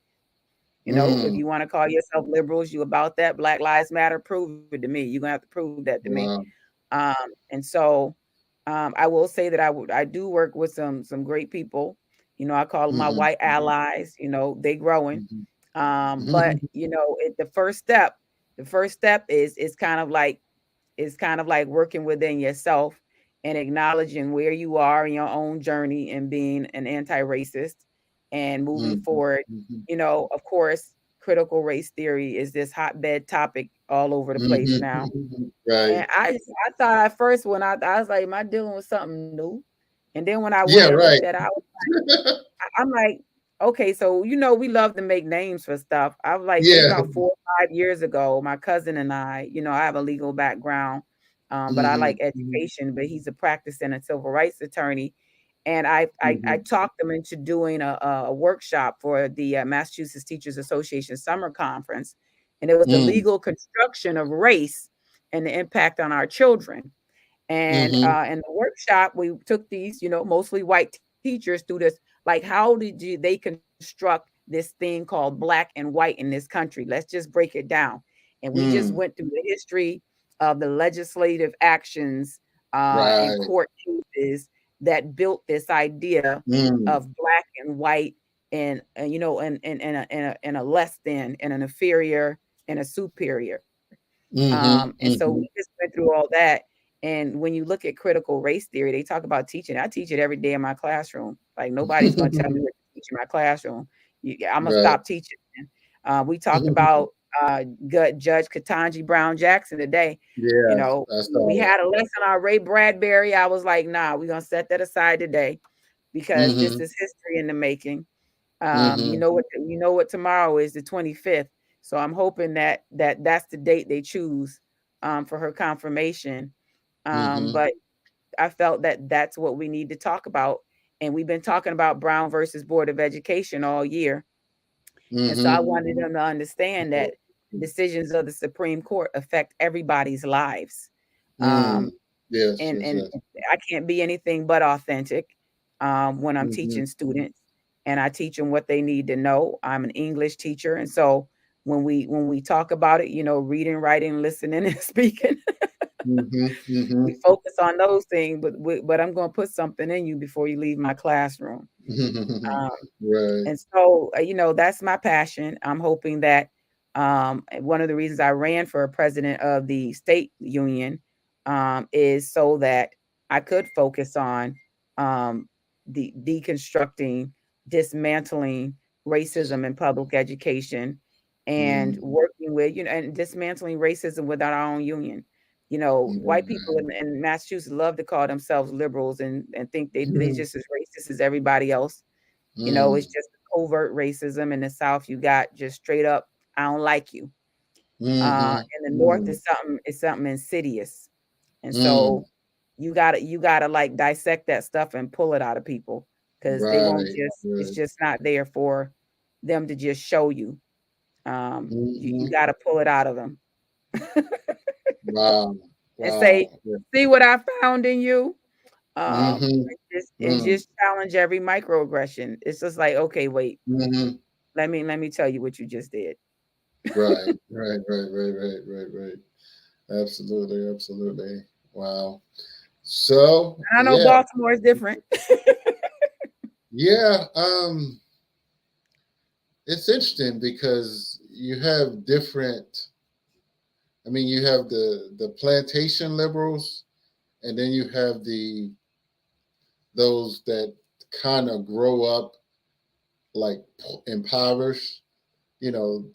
If Mm. you want to call yourself liberals, you about that. Black Lives Matter, prove it to me. You're gonna have to prove that to me. Wow. Um, and so I will say that I do work with some great people. I call them my Mm-hmm. white allies. They growing. But Mm-hmm. the first step is kind of like working within yourself and acknowledging where you are in your own journey and being an anti-racist and moving Mm-hmm. forward. Of course, critical race theory is this hotbed topic all over the place now. Mhm. Right. And I thought at first when I was like, am I dealing with something new? And then when I went Yeah, and looked right. at it, I'm like, okay, so we love to make names for stuff. I was like, maybe Yeah. about 4 or 5 years ago, my cousin and I have a legal background, but I like Mhm. Mhm. education. But he's a practicing a civil rights attorney, and I Mhm. talked them into doing a workshop for the Massachusetts Teachers Association Summer Conference, and it was the Mm. legal construction of race and the impact on our children. And Mhm. in the workshop, we took these, mostly white teachers through this. Like, how they construct this thing called black and white in this country? Let's just break it down. And we just Mm. went through the history of the legislative actions and Right. court cases that built this idea Mm. of black and white and and a less than and an inferior and a superior. Mhm. And so we Mhm. just went through all that. And when you look at critical race theory, they talk about teaching. I teach it every day in my classroom. Like nobody's going to tell me what to teach in my classroom. I'm gonna Right. stop teaching. We talked about Judge Ketanji Brown Jackson today. Yeah, I We saw that. had a lesson on Ray Bradbury. I was like, nah, we're gonna set that aside today because this Mhm. is history in the making. Mhm. You know what tomorrow is, the 25th. So I'm hoping that's the date they choose for her confirmation. Mhm. But I felt that that's what we need to talk about, and we've been talking about Brown versus Board of Education all year. And so I Mhm. wanted them to understand that decisions of the Supreme Court affect everybody's lives. Mm. Um, Yes, and yes, and yes. I can't be anything but authentic when I'm Mhm. teaching students, and I teach them what they need to know. I'm an English teacher, and so when we talk about it, reading, writing, listening, and speaking, Mhm. we Mhm. focus on those things. But I'm going to put something in you before you leave my classroom. Um, Right. and so, that's my passion. I'm hoping that one of the reasons I ran for president of the state union is so that I could focus on um, the deconstructing, dismantling racism in public education, and Mm. working with, and dismantling racism within our own union. White people Right. in Massachusetts love to call themselves liberals and think they Mhm. just as racist as everybody else. It's Mm. just overt racism. In the South, you got just straight up, I don't like you. Mhm. In the North, Mm. it's something insidious. And Mm. so you gotta like dissect that stuff and pull it out of people because they won't Right. just it's Right. just not there for them to just show you. You Mhm. gotta pull it out of them Wow. and say, Wow. Yeah. see what I found in you. Mhm. And Mm. just challenge every microaggression. It's just like, okay, wait, Mhm. let me tell you what you just did. Right. Right. Right. Right. Right. Right. Right. Absolutely. Absolutely. Wow. So I know yeah. Baltimore is different. Yeah. It's interesting because you have different. I mean, you have the plantation liberals, and then you have those that kind of grow up like impoverished. You know,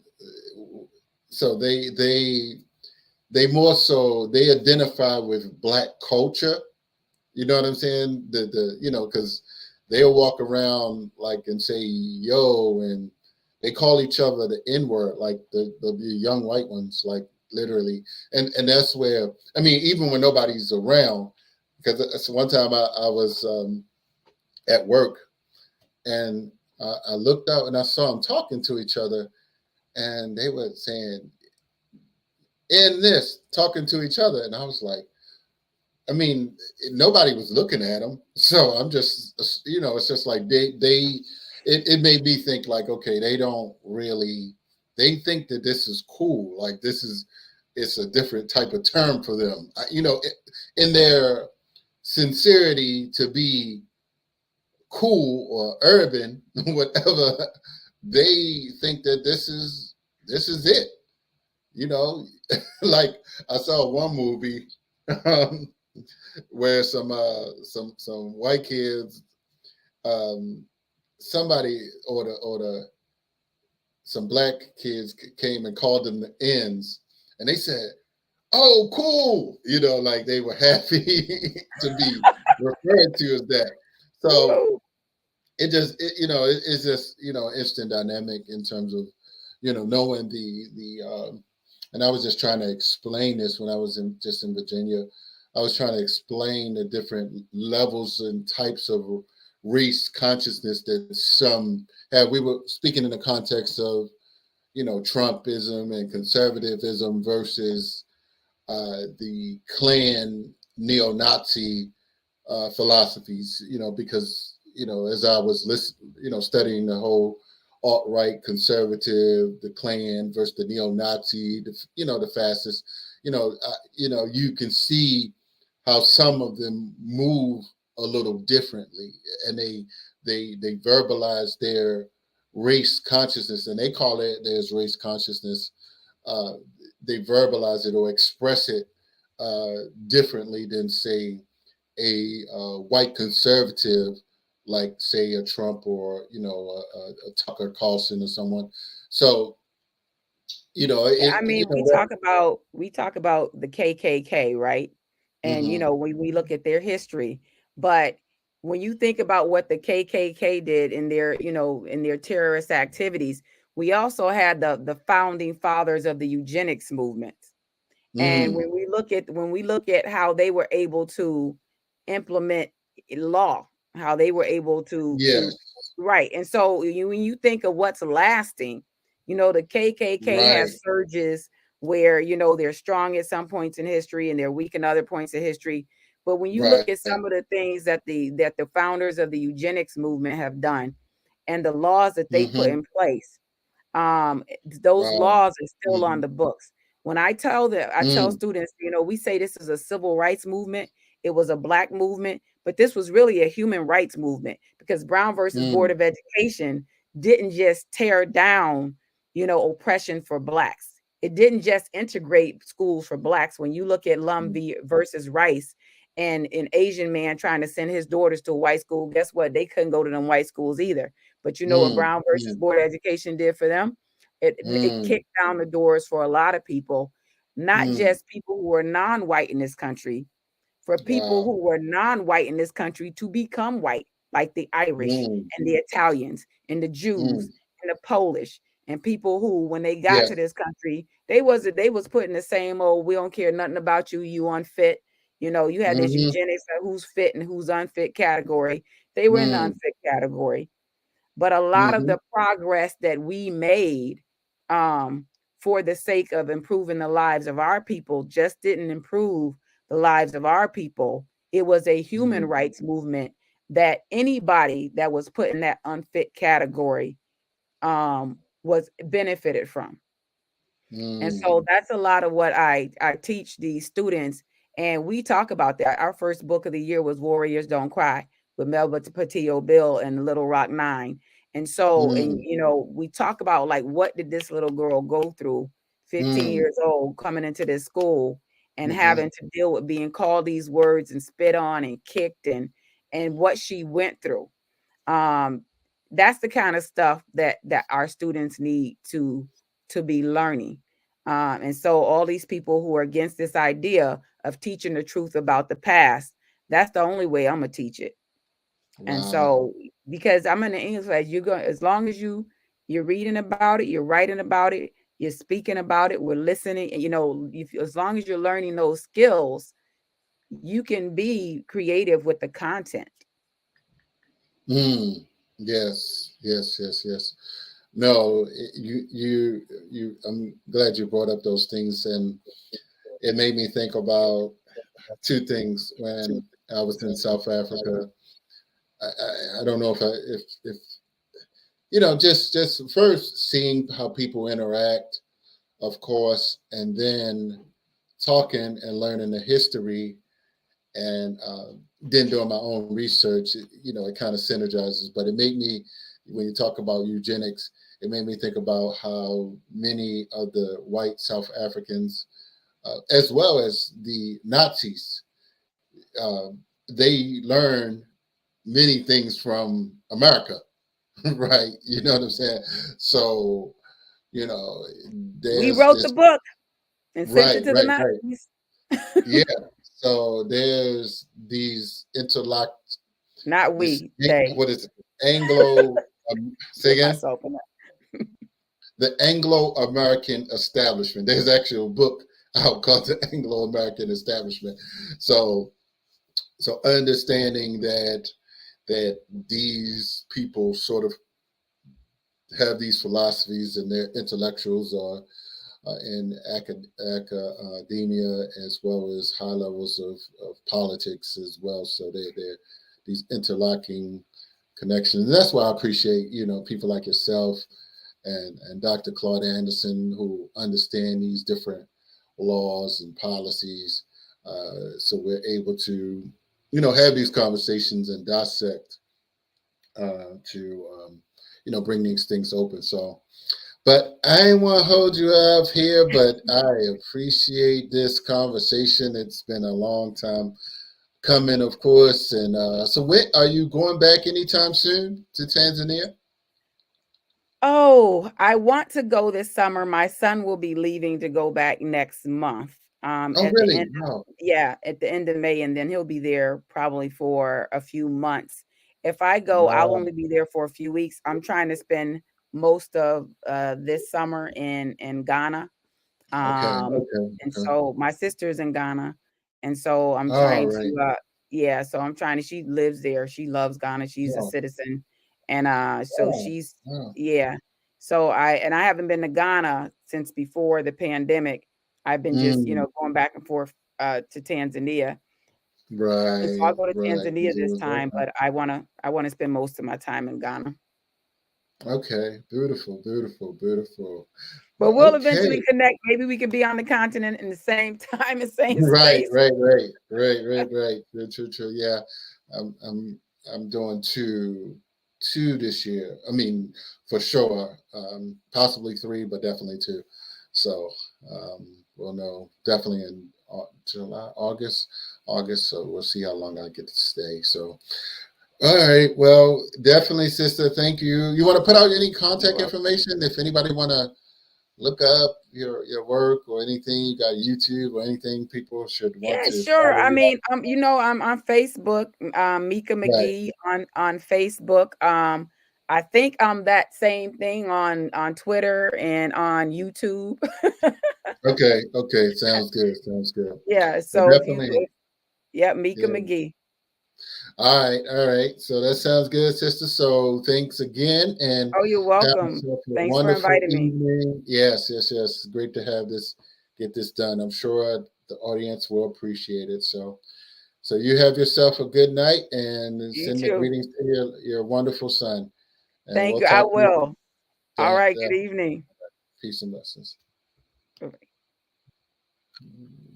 so they more so they identify with black culture. You know what I'm saying? Because they'll walk around like and say yo, and they call each other the N word, like the young white ones, like literally. And that's where I mean, even when nobody's around, because one time I was at work and I looked out and I saw them talking to each other, and they were saying in this talking to each other, and I was like, I mean, nobody was looking at them, so I'm just, it's just like it made me think like, okay, they don't really, they think that this is cool, like it's a different type of term for them, in their sincerity to be cool or urban, whatever, they think that this is it, you know, like I saw one movie. Um, where some white kids, um somebody or the some black kids came and called them the ends, and they said, "Oh, cool," like they were happy to be referred to as that. So Woo. it's just instant dynamic in terms of knowing the and I was just trying to explain this when I was in Virginia. I was trying to explain the different levels and types of race consciousness that some have. We were speaking in the context of Trumpism and conservatism versus the Klan neo-Nazi philosophies, because as I was studying the whole alt-right conservative, the Klan versus the neo-Nazi, the fascist, you can see how some of them move a little differently, and they verbalize their race consciousness, and they call it there's race consciousness. Uh, they verbalize it or express it differently than say a white conservative, like say a Trump or a Tucker Carlson or someone. So I mean, we talk about the KKK, right? And mm-hmm, when we look at their history, but when you think about what the KKK did in their, in their terrorist activities, we also had the founding fathers of the eugenics movement. And mm, when we look at how they were able to implement law, how they were able to yes, right. And so when you think of what's lasting, the KKK right, has surges where they're strong at some points in history and they're weak in other points in history. But when you look right, at some of the things that the founders of the eugenics movement have done and the laws that they put mm-hmm, in place, those wow, laws are still on mm-hmm, the books. When I tell mm, students, we say this is a civil rights movement. It was a black movement, but this was really a human rights movement because Brown versus Board mm, of Education didn't just tear down, oppression for blacks. It didn't just integrate schools for blacks. When you look at versus Rice and an Asian man trying to send his daughters to a white school, guess what? They couldn't go to them white schools either. But you know what mm, Brown versus mm, Board of Education did for them? It mm, kicked down the doors for a lot of people, not mm, just people who are non-white in this country, for people wow, who were non-white in this country to become white, like the Irish mm, and the Italians and the mm, Jews and the Polish and people who, when they got to yes, this country, they was putting the same old "we don't care nothing about you, you unfit." You had this mm-hmm, eugenics of who's fit and who's unfit category. They were in the mm, unfit category. But a lot of mm-hmm, the progress that we made um, for the sake of improving the lives of our people just didn't improve the lives of our people. It was a human mm, rights movement that anybody that was put in that unfit category was benefited from. And mm, so that's a lot of what I teach these students. And we talk about that. Our first book of the year was Warriors Don't Cry with Melba Patillo Bill and Little Rock Nine. And so, and mm, we talk about like what did this little girl go through, 15 mm, years old, coming into this school and mm-hmm, having to deal with being called these words and spit on and kicked and what she went through. Um, that's the kind of stuff that our students need to be learning. And so all these people who are against this idea of teaching the truth about the past, that's the only way I'm gonna teach it. And wow. so because I'm in the English class, you're going as long as you're reading about it, you're writing about it, you're speaking about it, we're listening, and as long as you're learning those skills, you can be creative with the content. Mm, yes, yes, yes, yes. No, you. I'm glad you brought up those things, and it made me think about two things when I was in South Africa. I don't know if just first seeing how people interact, of course, and then talking and learning the history, and then doing my own research. It kind of synergizes, but it made me, when you talk about eugenics, it made me think about how many of the white South Africans, as well as the Nazis, uh, they learned many things from America, right? You know what I'm saying? So you know, We there's wrote the this book and sent it right, to the right, right. Nazis. Yeah. So there's these interlock Not this we, they. what is it? Anglo say Put again? myself in that. The Anglo-American establishment. There's actually a book out called The Anglo-American Establishment. So so understanding that these people sort of have these philosophies and they're intellectuals or in academia as well as high levels of politics as well. So they're these interlocking connections. And that's why I appreciate, people like yourself and Dr. Claude Anderson who understand these different laws and policies. So we're able to, have these conversations and dissect to, bring these things open. So, but I ain't want to hold you up here, but I appreciate this conversation. It's been a long time coming, of course. And so, when are you going back anytime soon to Tanzania? Oh, I want to go this summer. My son will be leaving to go back next month. Oh, At the really? end Wow. at the end of May, and then he'll be there probably for a few months. If I go, I'll Wow. only be there for a few weeks. I'm trying to spend most of this summer in Ghana. Okay. Um, Okay. and Okay. so my sister's in Ghana, and so I'm All trying right. to yeah, so I'm trying to she lives there. She loves Ghana. She's a Wow. citizen. And so Wow. she's Wow. yeah. So I haven't been to Ghana since before the pandemic. I've been just, Mm, going back and forth to Tanzania. And so I'll right. go to Right. Tanzania this time, but I wanna spend most of my time in Ghana. Okay. Beautiful. Beautiful. Beautiful. But Well, we'll okay. eventually connect. Maybe we could be on the continent in the same time and same Right, space. right, right, right, right, right. True, true, true. Yeah, I'm, I'm, I'm doing two this year. I mean, for sure, possibly three, but definitely two. So, we'll know definitely in July, August. So we'll see how long I get to stay. So, all right. Well, definitely, sister. Thank you. You want to put out any You're contact welcome. information if anybody want to look up your work or anything? You got YouTube or anything people should want Yeah, to sure. follow I you mean, I'm on Facebook, Mika on? Right. McGee on Facebook. I think I'm that same thing on Twitter and on YouTube. Okay. Okay. Sounds good. Sounds good. Yeah, Well, so definitely. yeah, Mika Yeah. McGee. All right. All right. So that sounds good, sister. So thanks again and Oh, you're have welcome. yourself a Thanks for wonderful inviting me. evening. Yes. Yes. Yes. Great to have get this done. I'm sure the audience will appreciate it. So you have yourself a good night and You send the too. greetings to your wonderful son. And Thank we'll you. I talk to you. will. All right. Good evening. Peace and blessings. Bye-bye.